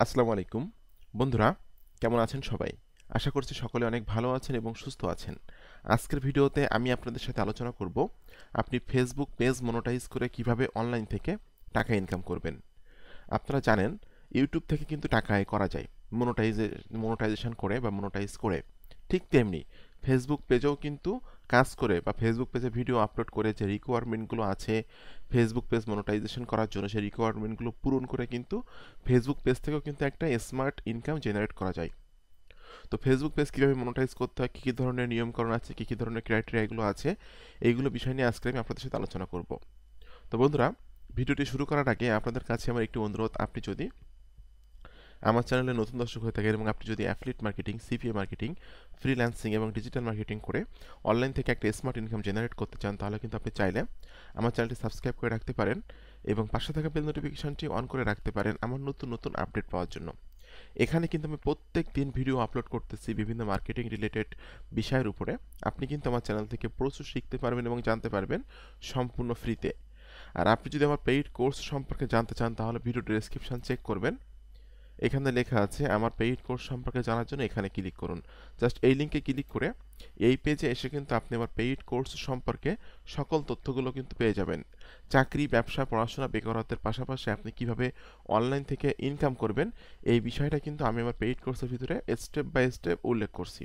আসসালামু আলাইকুম বন্ধুরা, কেমন আছেন সবাই? আশা করছি সকলে অনেক ভালো আছেন এবং সুস্থ আছেন। আজকের ভিডিওতে আমি আপনাদের সাথে আলোচনা করব আপনি ফেসবুক পেজ মনোটাইজ করে কিভাবে অনলাইন থেকে টাকা ইনকাম করবেন। আপনারা জানেন ইউটিউব থেকে কিন্তু টাকা আয় করা যায় মনোটাইজেশন করে বা মনোটাইজ করে। ঠিক তেমনি ফেসবুক পেজেও কিন্তু কাজ করে বা ফেসবুক পেজে ভিডিও আপলোড করে যে রিকোয়ারমেন্টগুলো আছে ফেসবুক পেজ মনোটাইজেশন করার জন্য সেই রিকোয়ারমেন্টগুলো পূরণ করে কিন্তু ফেসবুক পেজ থেকেও কিন্তু একটা স্মার্ট ইনকাম জেনারেট করা যায়। তো ফেসবুক পেজ কীভাবে মনোটাইজ করতে হয়, কী কী ধরনের নিয়মকানুন আছে, কী কী ধরনের ক্রাইটেরিয়া এগুলো আছে, এইগুলো বিষয় নিয়ে আজকে আমি আপনাদের সাথে আলোচনা করব। তো বন্ধুরা, ভিডিওটি শুরু করার আগে আপনাদের কাছে আমার একটি অনুরোধ, আপনি যদি আমার চ্যানেলে নতুন দর্শক হয়ে থাকেন এবং আপনি যদি affiliate marketing, CPA marketing, freelancing এবং ডিজিটাল মার্কেটিং করে অনলাইন থেকে একটা স্মার্ট ইনকাম জেনারেট করতে চান, তাহলে কিন্তু আপনি চাইলে আমার চ্যানেলটি সাবস্ক্রাইব করে রাখতে পারেন এবং পাশে থাকা বেল নোটিফিকেশনটি অন করে রাখতে পারেন আমার নতুন নতুন আপডেট পাওয়ার জন্য। এখানে কিন্তু আমি প্রত্যেক দিন ভিডিও আপলোড করতেছি বিভিন্ন মার্কেটিং রিলেটেড বিষয়ের উপরে। আপনি কিন্তু আমার চ্যানেল থেকে প্রচুর শিখতে পারবেন এবং জানতে পারবেন সম্পূর্ণ ফ্রিতে। আর আপনি যদি আমার পেইড কোর্স সম্পর্কে জানতে চান, তাহলে ভিডিও ডেসক্রিপশন চেক করবেন। এখানে লেখা আছে আমার পেইড কোর্স সম্পর্কে জানার জন্য এখানে ক্লিক করুন। জাস্ট এই লিঙ্কে ক্লিক করে এই পেজে এসে কিন্তু আপনি আমার পেইড কোর্স সম্পর্কে সকল তথ্যগুলো কিন্তু পেয়ে যাবেন। চাকরি, ব্যবসা, পড়াশোনা, বেকারত্বের পাশাপাশি আপনি কিভাবে অনলাইন থেকে ইনকাম করবেন, এই বিষয়টা কিন্তু আমি আমার পেইড কোর্সের ভিতরে স্টেপ বাই স্টেপ উল্লেখ করছি।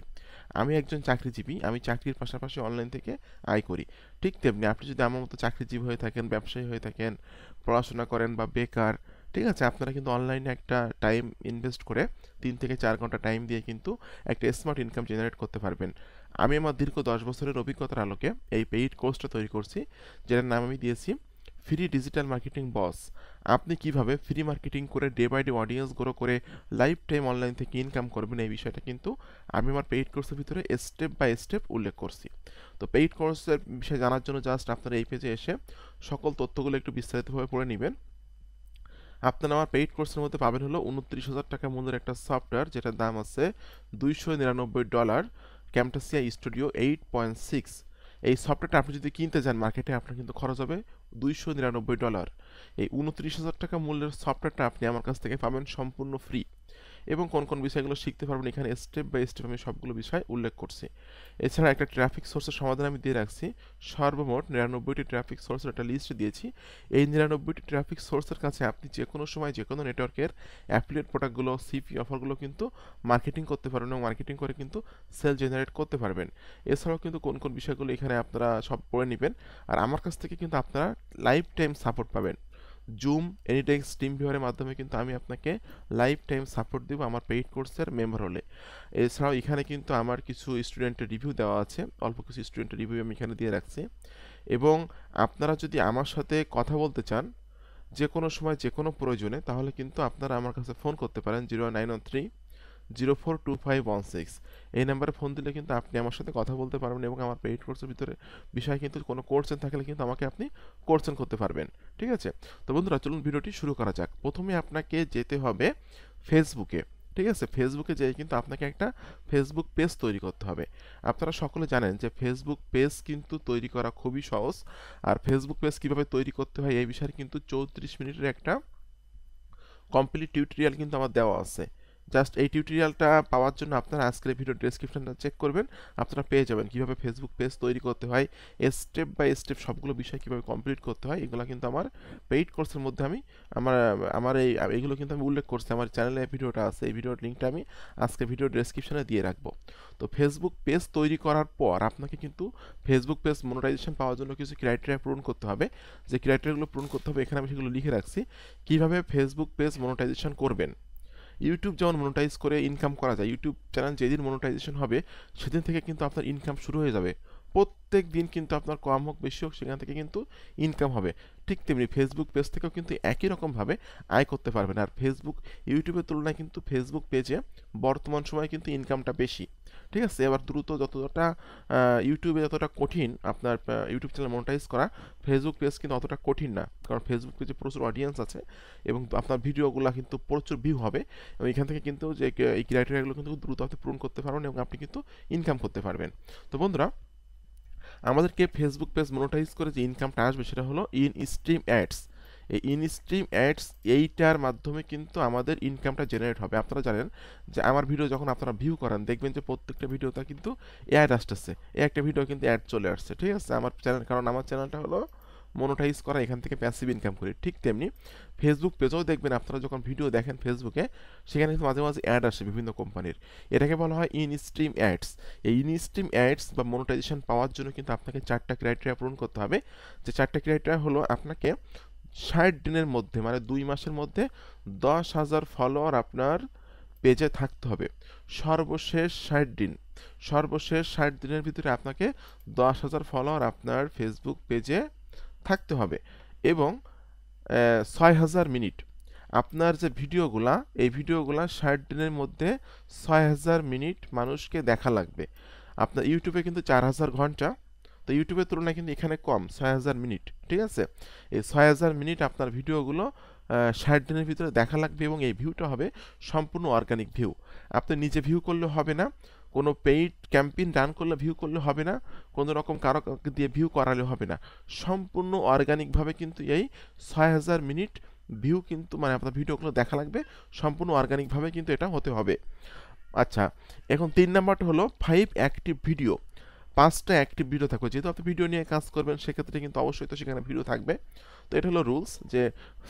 আমি একজন চাকরিজীবী, আমি চাকরির পাশাপাশি অনলাইন থেকে আয় করি। ঠিক তেমনি আপনি যদি আমার মতো চাকরিজীবী হয়ে থাকেন, ব্যবসায়ী হয়ে থাকেন, পড়াশোনা করেন বা বেকার, ঠিক আছে, আপনারা কিন্তু অনলাইনে একটা টাইম ইনভেস্ট করে 3 থেকে 4 ঘন্টা টাইম দিয়ে কিন্তু একটা স্মার্ট ইনকাম জেনারেট করতে পারবেন। আমি আমার দীর্ঘ 10 বছরের অভিজ্ঞতার আলোকে এই পেইড কোর্সটা তৈরি করছি, যেটার নাম আমি দিয়েছি ফ্রি ডিজিটাল মার্কেটিং বস। আপনি কিভাবে ফ্রি মার্কেটিং করে day by day audience grow করে লাইফ টাইম অনলাইন থেকে ইনকাম করবেন, এই বিষয়টা কিন্তু আমি আমার পেইড কোর্সের ভিতরে স্টেপ বাই স্টেপ উল্লেখ করছি। তো পেইড কোর্সের বিষয়ে জানার জন্য জাস্ট আপনারা এই পেজে এসে সকল তথ্যগুলো একটু বিস্তারিতভাবে পড়ে নেবেন। আপনারা আমার পেইড কোর্সের মধ্যে পাবেন হলো 29,000 টাকা মূল্যের একটা সফটওয়্যার, যেটার দাম আছে $299। Camtasia studio 8.6। এই সফটওয়্যারটা আপনি যদি কিনতে যান মার্কেটে, আপনার কিন্তু খরচ হবে $299। এই 29,000 টাকা মূল্যের সফটওয়্যারটা আপনি আমার কাছ থেকে পাবেন সম্পূর্ণ ফ্রি। এবং কোন কোন বিষয়গুলো শিখতে পারবেন এখানে স্টেপ বাই স্টেপ আমি সবগুলো বিষয় উল্লেখ করছি। এছাড়া একটা ট্রাফিক সোর্সের সমাধান আমি দিয়ে রাখছি। সর্বমোট 99টি ট্রাফিক সোর্সের একটা লিস্ট দিয়েছি। এই 99টি ট্রাফিক সোর্সের কাছে আপনি যে কোনো সময় যে কোনো নেটওয়ার্কের অ্যাফিলিয়েট প্রোডাক্টগুলো, সিপি অফারগুলো কিন্তু মার্কেটিং করতে পারবেন এবং মার্কেটিং করে কিন্তু সেল জেনারেট করতে পারবেন। এছাড়াও কিন্তু কোন কোন বিষয়গুলো এখানে আপনারা সব পড়ে নেবেন। আর আমার কাছ থেকে কিন্তু আপনারা লাইফ টাইম সাপোর্ট পাবেন। জুম, এনিটেক্স, টিম ভিউয়ারের মাধ্যমে কিন্তু আমি আপনাকে লাইফ টাইম সাপোর্ট দেবো আমার পেইড কোর্সের মেম্বার হলে। এছাড়াও এখানে কিন্তু আমার কিছু স্টুডেন্টের রিভিউ দেওয়া আছে, অল্প কিছু স্টুডেন্টের রিভিউ আমি এখানে দিয়ে রাখছি। এবং আপনারা যদি আমার সাথে কথা বলতে চান যে কোনো সময় যে কোনো প্রয়োজনে, তাহলে কিন্তু আপনারা আমার কাছে ফোন করতে পারেন 0913 042516। এই নাম্বারে ফোন দিলে কিন্তু আপনি আমার সাথে কথা বলতে পারবেন এবং আমার পেইড কোর্সের ভিতরে বিষয় কিন্তু কোনো কোর্সেন থাকলে কিন্তু আমাকে আপনি কোর্সেন করতে পারবেন। ঠিক আছে? তো বন্ধুরা, চলুন ভিডিওটি শুরু করা যাক। প্রথমে আপনাকে যেতে হবে ফেসবুকে। ঠিক আছে? ফেসবুকে যেয়ে কিন্তু আপনাকে একটা ফেসবুক পেজ তৈরি করতে হবে। আপনারা সকলে জানেন যে ফেসবুক পেজ কিন্তু তৈরি করা খুবই সহজ। আর ফেসবুক পেজ কীভাবে তৈরি করতে হয় এই বিষয়ে কিন্তু 34 মিনিটের একটা কমপ্লিট টিউটোরিয়াল কিন্তু আমার দেওয়া আছে। জাস্ট এই টিউটোরিয়ালটা পাওয়ার জন্য আপনারা আজকের ভিডিও ডেসক্রিপশনটা চেক করবেন, আপনারা পেয়ে যাবেন কীভাবে ফেসবুক পেজ তৈরি করতে হয়, স্টেপ বাই স্টেপ সবগুলো বিষয় কীভাবে কমপ্লিট করতে হয়। এগুলো কিন্তু আমার পেইড কোর্সের মধ্যে আমি আমার আমার এইগুলো কিন্তু আমি উল্লেখ করছি। আমার চ্যানেলে ভিডিওটা আছে, এই ভিডিওর লিঙ্কটা আমি আজকে ভিডিও ডেসক্রিপশনে দিয়ে রাখবো। তো ফেসবুক পেজ তৈরি করার পর আপনাকে কিন্তু ফেসবুক পেজ মনিটাইজেশন পাওয়ার জন্য কিছু ক্রাইটেরিয়া পূরণ করতে হবে। যে ক্রাইটেরিয়াগুলো পূরণ করতে হবে এখানে আমি সেগুলো লিখে রাখছি। কীভাবে ফেসবুক পেজ মনিটাইজেশন করবেন। ইউটিউব যেমন মনিটাইজ করে ইনকাম করা যায়, ইউটিউব চ্যানেল যেদিন মনিটাইজেশন হবে সেদিন থেকে কিন্তু আপনার ইনকাম শুরু হয়ে যাবে। প্রত্যেক দিন কিন্তু আপনার কম হোক বেশি হোক সেখান থেকে কিন্তু ইনকাম হবে। ঠিক তেমনি ফেসবুক পেজ থেকেও কিন্তু একই রকমভাবে আয় করতে পারবেন। আর ফেসবুক ইউটিউবের তুলনায় কিন্তু ফেসবুক পেজে বর্তমান সময়ে কিন্তু ইনকামটা বেশি। ঠিক আছে? এবার দ্রুত যতটা ইউটিউবে যতটা কঠিন আপনার ইউটিউব চ্যানেল মনিটাইজ করা, ফেসবুক পেজ কিন্তু অতটা কঠিন না। কারণ ফেসবুক পেজে প্রচুর অডিয়েন্স আছে এবং আপনার ভিডিওগুলো কিন্তু প্রচুর ভিউ হবে এবং এখান থেকে কিন্তু যে এই ক্রাইটেরিয়াগুলো কিন্তু দ্রুত আপনি পূরণ করতে পারবেন এবং আপনি কিন্তু ইনকাম করতে পারবেন। তো বন্ধুরা, আমাদেরকে ফেসবুক পেজ মনিটাইজ করে যে ইনকামটা আসবে সেটা হলো ইন স্ট্রিম অ্যাডস। এই ইনস্ট্রিম অ্যাডস এইটার মাধ্যমে কিন্তু আমাদের ইনকামটা জেনারেট হবে। আপনারা জানেন যে আমার ভিডিও যখন আপনারা ভিউ করেন দেখবেন যে প্রত্যেকটা ভিডিওতে কিন্তু অ্যাড আসতেছে, এই একটা ভিডিও কিন্তু অ্যাড চলে আসছে, ঠিক আছে আমার চ্যানেল, কারণ আমার চ্যানেলটা হলো মনোটাইজ করা, এখান থেকে প্যাসিভ ইনকাম করি। ঠিক তেমনি ফেসবুক পেজেও দেখবেন আপনারা যখন ভিডিও দেখেন ফেসবুকে, সেখানে কিন্তু মাঝে মাঝে অ্যাড আসে বিভিন্ন কোম্পানির, এটাকে বলা হয় ইন স্ট্রিম অ্যাডস। এই ইন স্ট্রিম অ্যাডস বা মনোটাইজেশন পাওয়ার জন্য কিন্তু আপনাকে 4টা ক্রাইটেরিয়া পূরণ করতে হবে। যে 4টা ক্রাইটেরিয়া হলো, আপনাকে 60 দিনের মধ্যে মানে 2 মাসের মধ্যে 10,000 ফলোয়ার আপনার পেজে থাকতে হবে। সর্বশেষ 60 দিন, সর্বশেষ 60 দিনের ভিতরে আপনাকে 10,000 ফলোয়ার আপনার ফেসবুক পেজে থাকতে হবে এবং 6,000 মিনিট। আপনার যে ভিডিওগুলা, এই ভিডিওগুলা 60 দিনের মধ্যে 6,000 মিনিট মানুষকে দেখা লাগবে। আপনার ইউটিউবে কিন্তু 4,000 ঘন্টা, তো ইউটিউবের তুলনায় কিন্তু এখানে কম 6,000 মিনিট, ঠিক আছে। এই 6,000 মিনিট আপনার ভিডিওগুলো 60 দিনের ভিতরে দেখা লাগবে এবং এই ভিউটা হবে সম্পূর্ণ অর্গানিক ভিউ। আপনি নিজে ভিউ করলে হবে না, কোনো পেইড ক্যাম্পেইন রান করলে ভিউ করলে হবে না, কোনো রকম কারো দিয়ে ভিউ করালে হবে না, সম্পূর্ণ অর্গানিকভাবে কিন্তু এই 6,000 মিনিট ভিউ কিন্তু মানে আপনার ভিডিওগুলো দেখা লাগবে, সম্পূর্ণ অর্গানিকভাবে কিন্তু এটা হতে হবে। আচ্ছা, এখন 3 নাম্বারটা হলো 5 অ্যাক্টিভ ভিডিও। 5টা অ্যাক্টিভ ভিডিও থাকবে, যেহেতু আপনি ভিডিও নিয়ে কাজ করবেন সেক্ষেত্রে কিন্তু অবশ্যই তো সেখানে ভিডিও থাকবে। তো এটা হলো রুলস যে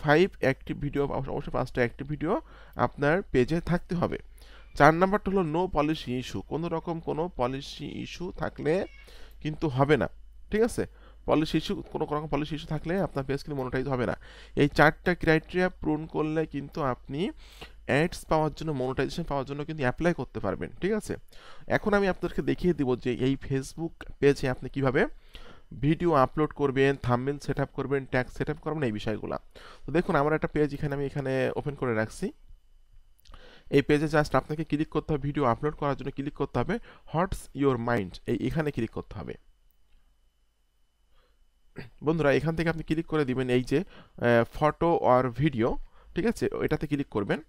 5 অ্যাক্টিভ ভিডিও, অবশ্যই 5টা অ্যাক্টিভ ভিডিও আপনার পেজে থাকতে হবে। 4 নাম্বারটা হলো নো পলিসি ইস্যু। কোনো রকম কোনো পলিসি ইস্যু থাকলে কিন্তু হবে না, ঠিক আছে। পলিসি ইস্যু, কোনো রকম পলিসি ইস্যু থাকলে আপনার পেজ কিন্তু মনিটাইজ হবে না। এই 4টা ক্রাইটেরিয়া পূরণ করলে কিন্তু আপনি অ্যাডস পাওয়ার জন্য, মনিটাইজেশন পাওয়ার জন্য কিন্তু অ্যাপ্লাই করতে পারবেন, ঠিক আছে। এখন আমি আপনাদেরকে দেখিয়ে দিব যে এই ফেসবুক পেজে আপনি কিভাবে ভিডিও আপলোড করবেন, থাম্বনেল সেটআপ করবেন, ট্যাগ সেটআপ করবেন, এই বিষয়গুলো। তো দেখুন আমার একটা পেজ আমি এখানে ওপেন করে রাখছি। এই পেজে জাস্ট আপনাকে ক্লিক করতে হবে, ভিডিও আপলোড করার জন্য ক্লিক করতে হবে হোয়াটস ইওর মাইন্ড, এখানে ক্লিক করতে হবে। বন্ধুরা এখান থেকে আপনি ক্লিক করে দিবেন এই যে ফটো অর ভিডিও, ঠিক আছে, এটাতে ক্লিক করবেন।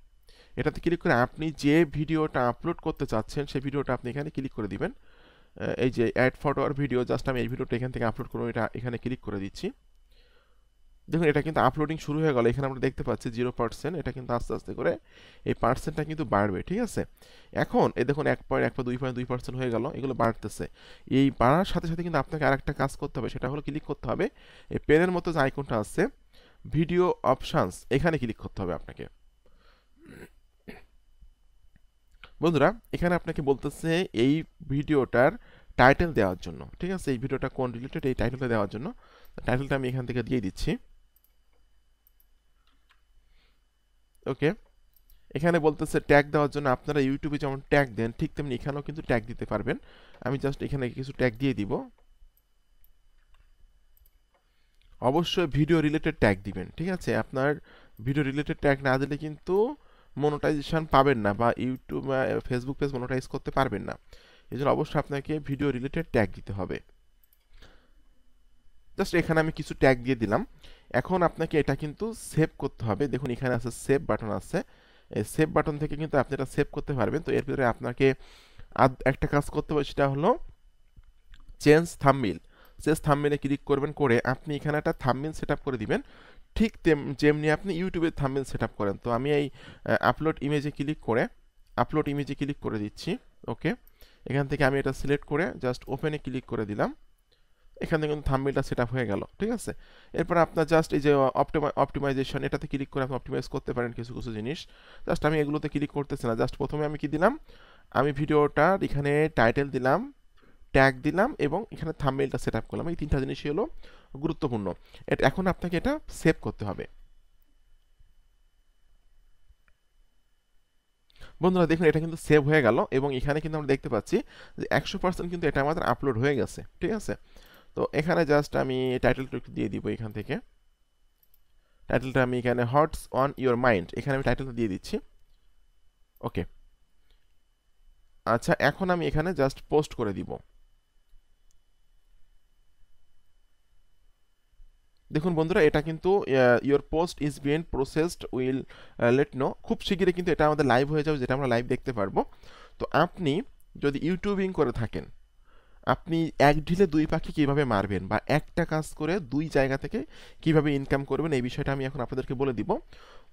এটাতে ক্লিক করে আপনি যে ভিডিওটা আপলোড করতে চাচ্ছেন সেই ভিডিওটা আপনি এখানে ক্লিক করে দিবেন। এই যে অ্যাড ফটো আর ভিডিও, জাস্ট আমি এই ভিডিওটা এখান থেকে আপলোড করবো, এটা এখানে ক্লিক করে দিচ্ছি। দেখুন এটা কিন্তু আপলোডিং শুরু হয়ে গেল, এখানে আমরা দেখতে পাচ্ছি 0%, এটা কিন্তু আস্তে আস্তে করে এই পার্সেন্টটা কিন্তু বাড়বে, ঠিক আছে। এখন এই দেখুন 1.1 বা 2.2% হয়ে গেল, এগুলো বাড়তেছে। এই বাড়ার সাথে সাথে কিন্তু আপনাকে আরেকটা কাজ করতে হবে, সেটা হলো ক্লিক করতে হবে এই পেনের মতো যে আইকনটা আছে ভিডিও অপশনস, এখানে ক্লিক করতে হবে আপনাকে। বন্ধুরা এখানে আপনাকে বলতেছে এই ভিডিওটার টাইটেল দেওয়ার জন্য, ঠিক আছে, এই ভিডিওটা কোন রিলেটেড এই টাইটেলটা দেওয়ার জন্য। টাইটেলটা আমি এখান থেকে দিয়ে দিচ্ছি। ওকে, এখানে বলতেছে ট্যাগ দেওয়ার জন্য, আপনারা ইউটিউবে যেমন ট্যাগ দেন ঠিক তেমনি এখানেও কিন্তু ট্যাগ দিতে পারবেন। আমি জাস্ট এখানে কিছু ট্যাগ দিয়ে দিব। অবশ্যই ভিডিও রিলেটেড ট্যাগ দিবেন, ঠিক আছে। আপনার ভিডিও রিলেটেড ট্যাগ না দিলে কিন্তু মনোটাইজেশন পাবেন না বা ইউটিউব ফেসবুক পেজ মনোটাইজ করতে পারবেন না। এই জন্য অবশ্যই আপনাকে ভিডিও রিলেটেড ট্যাগ দিতে হবে। জাস্ট এখানে আমি কিছু ট্যাগ দিয়ে দিলাম। এখন আপনাকে এটা কিন্তু সেভ করতে হবে। দেখুন এখানে আছে সেভ বাটন আছে, এই সেভ বাটন থেকে কিন্তু আপনি এটা সেভ করতে পারবেন। তো এর ভিতরে আপনাকে একটা কাজ করতে হবে, সেটা হলো চেঞ্জ থাম্বনেইল। চেঞ্জ থাম্বনেইলে ক্লিক করবেন, করে আপনি এখানে একটা থাম্বনেইল সেটআপ করে দিবেন, ঠিক যেমনি আপনি ইউটিউবে থাম্বনেইল সেটআপ করেন। তো আমি এই আপলোড ইমেজে ক্লিক করে দিচ্ছি। ওকে, এখান থেকে আমি এটা সিলেক্ট করে জাস্ট ওপেনে ক্লিক করে দিলাম। এখান থেকে কিন্তু থাম্বনেইলটা সেটআপ হয়ে গেল, ঠিক আছে। এরপর আপনার জাস্ট এই যে অপটিমাইজেশন, এটাতে ক্লিক করে আপনি অপটিমাইজ করতে পারেন কিছু কিছু জিনিস। জাস্ট আমি এগুলোতে ক্লিক করতেছি না, জাস্ট প্রথমে আমি কি দিলাম, আমি ভিডিওটার এখানে টাইটেল দিলাম, ট্যাগ দিলাম এবং এখানে থাম্বনেইলটা সেটআপ করলাম। এই 3টা জিনিসই হলো গুরুত্বপূর্ণ। এখন আপনাকে এটা সেভ করতে হবে। বন্ধুরা দেখুন এটা কিন্তু সেভ হয়ে গেল এবং এখানে কিন্তু আমরা দেখতে পাচ্ছি যে 100% কিন্তু এটা আমাদের আপলোড হয়ে গেছে, ঠিক আছে। তো এখানে জাস্ট আমি টাইটেলটা একটু দিয়ে দিব। এখান থেকে টাইটেলটা আমি এখানে হটস অন ইওর মাইন্ড, এখানে আমি টাইটেলটা দিয়ে দিচ্ছি। ওকে, আচ্ছা এখন আমি এখানে জাস্ট পোস্ট করে দিব। দেখুন বন্ধুরা এটা কিন্তু your post is been processed, will let know, খুব শীঘ্রই কিন্তু এটা আমাদের লাইভ হয়ে যাবে, যেটা আমরা লাইভ দেখতে পারবো। তো আপনি যদি ইউটিউবিং করে থাকেন, আপনি এক ঢিলে দুই পাখি কিভাবে মারবেন বা একটা কাজ করে দুই জায়গা থেকে কিভাবে ইনকাম করবেন এই বিষয়টা আমি এখন আপনাদেরকে বলে দিব।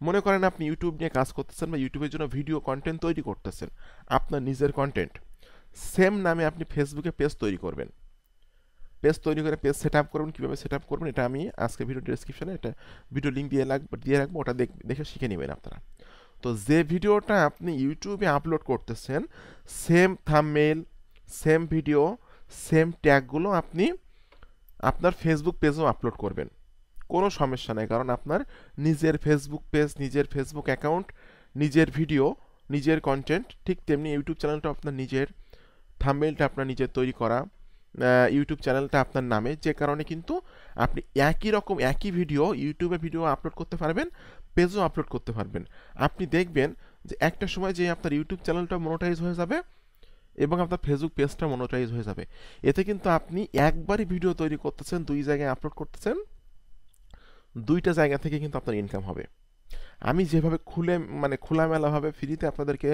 মনে করেন আপনি ইউটিউব নিয়ে কাজ করতেছেন বা ইউটিউবের জন্য ভিডিও কন্টেন্ট তৈরি করতেছেন, আপনার নিজের কন্টেন্ট। সেম নামে আপনি ফেসবুকে পেজ তৈরি করবেন। পেজ তৈরি করে পেজ সেট আপ করবেন, কীভাবে সেট আপ করবেন এটা আমি আজকে ভিডিও ডেসক্রিপশনে একটা ভিডিও লিঙ্ক দিয়ে রাখবো, ওটা দেখে শিখে নেবেন আপনারা। তো যে ভিডিওটা আপনি ইউটিউবে আপলোড করতেছেন, same thumbnail, same video, same ট্যাগগুলো আপনি আপনার ফেসবুক পেজেও আপলোড করবেন। কোনো সমস্যা নেই, কারণ আপনার নিজের ফেসবুক পেজ, নিজের ফেসবুক অ্যাকাউন্ট, নিজের ভিডিও, নিজের কন্টেন্ট, ঠিক তেমনি ইউটিউব চ্যানেলটা আপনার নিজের, থাম্বনেইলটা আপনার নিজের তৈরি করা, ইউটিউব চ্যানেলটা আপনার নামে, যে কারণে কিন্তু আপনি একই রকম একই ভিডিও ইউটিউবে ভিডিও আপলোড করতে পারবেন, পেজও আপলোড করতে পারবেন। আপনি দেখবেন যে একটা সময় যে আপনার ইউটিউব চ্যানেলটা মনোটাইজ হয়ে যাবে এবং আপনার ফেসবুক পেজটা মনোটাইজ হয়ে যাবে। এতে কিন্তু আপনি একবারই ভিডিও তৈরি করতেছেন, দুই জায়গায় আপলোড করতেছেন, দুইটা জায়গা থেকে কিন্তু আপনার ইনকাম হবে। আমি যেভাবে খোলামেলাভাবে ফ্রিতে আপনাদেরকে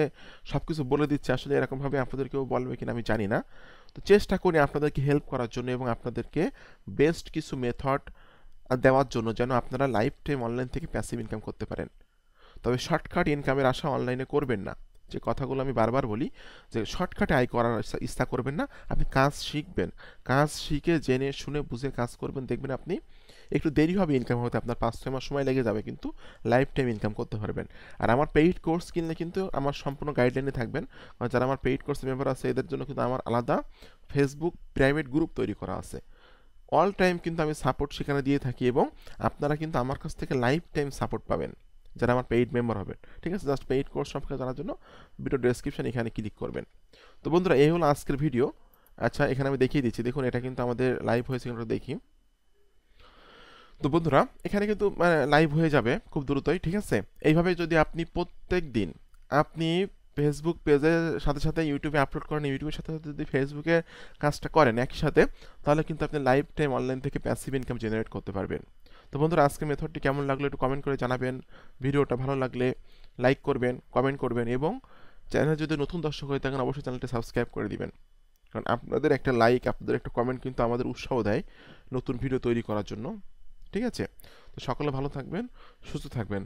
সব কিছু বলে দিচ্ছি, আসলে এরকমভাবে আপনাদেরকেও বলবে কিনা আমি জানি না। তো চেষ্টা করি আপনাদেরকে হেল্প করার জন্য এবং আপনাদেরকে বেস্ট কিছু মেথড দেওয়ার জন্য, যেন আপনারা লাইফ টাইম অনলাইন থেকে প্যাসিভ ইনকাম করতে পারেন। তবে শর্টকাট ইনকামের আশা অনলাইনে করবেন না। যে কথাগুলো আমি বারবার বলি, যে শর্টকাটে আয় করার ইচ্ছা করবেন না। আপনি কাজ শিখবেন, কাজ শিখে জেনে শুনে বুঝে কাজ করবেন, দেখবেন আপনি একটু দেরি হবে ইনকাম হতে, আপনার 5-6 মাস সময় লেগে যাবে, কিন্তু লাইফ টাইম ইনকাম করতে পারবেন। আর আমার পেইড কোর্স কিনলে কিন্তু আমার সম্পূর্ণ গাইডলাইনে থাকবেন। আর যারা আমার পেইড কোর্স মেম্বার আছে এদের জন্য কিন্তু আমার আলাদা ফেসবুক প্রাইভেট গ্রুপ তৈরি করা আছে। অল টাইম কিন্তু আমি সাপোর্ট সেখানে দিয়ে থাকি এবং আপনারা কিন্তু আমার কাছ থেকে লাইফ টাইম সাপোর্ট পাবেন যারা আমার পেইড মেম্বার হবেন। ঠিক আছে, জাস্ট পেইড কোর্স সম্পর্কে জানার জন্য ভিডিও ডেসক্রিপশন এখানে ক্লিক করবেন। তো বন্ধুরা, এই হলো আজকের ভিডিও। আচ্ছা, এখানে আমি দেখিয়ে দিচ্ছি, দেখুন এটা কিন্তু আমাদের লাইভ হয়েছে, কিন্তু দেখি। তো বন্ধুরা, এখানে কিন্তু লাইভ হয়ে যাবে খুব দ্রুতই। ঠিক আছে, এইভাবে যদি আপনি প্রত্যেক দিন আপনি ফেসবুক পেজের সাথে সাথে ইউটিউবে আপলোড করেন, ইউটিউবের সাথে সাথে যদি ফেসবুকে কাজটা করেন একই সাথে, তাহলে কিন্তু আপনি লাইফ টাইম অনলাইন থেকে প্যাসিভ ইনকাম জেনারেট করতে পারবেন। তো বন্ধুরা, আজকের মেথডটি কেমন লাগলো একটু কমেন্ট করে জানাবেন। ভিডিওটা ভালো লাগলে লাইক করবেন, কমেন্ট করবেন এবং চ্যানেলে যদি নতুন দর্শক হয়ে থাকেন অবশ্যই চ্যানেলটি সাবস্ক্রাইব করে দিবেন। কারণ আপনাদের একটা লাইক, আপনাদের একটা কমেন্ট কিন্তু আমাদের উৎসাহ দেয় নতুন ভিডিও তৈরি করার জন্য। ঠিক আছে, তো সকলে ভালো থাকবেন, সুস্থ থাকবেন।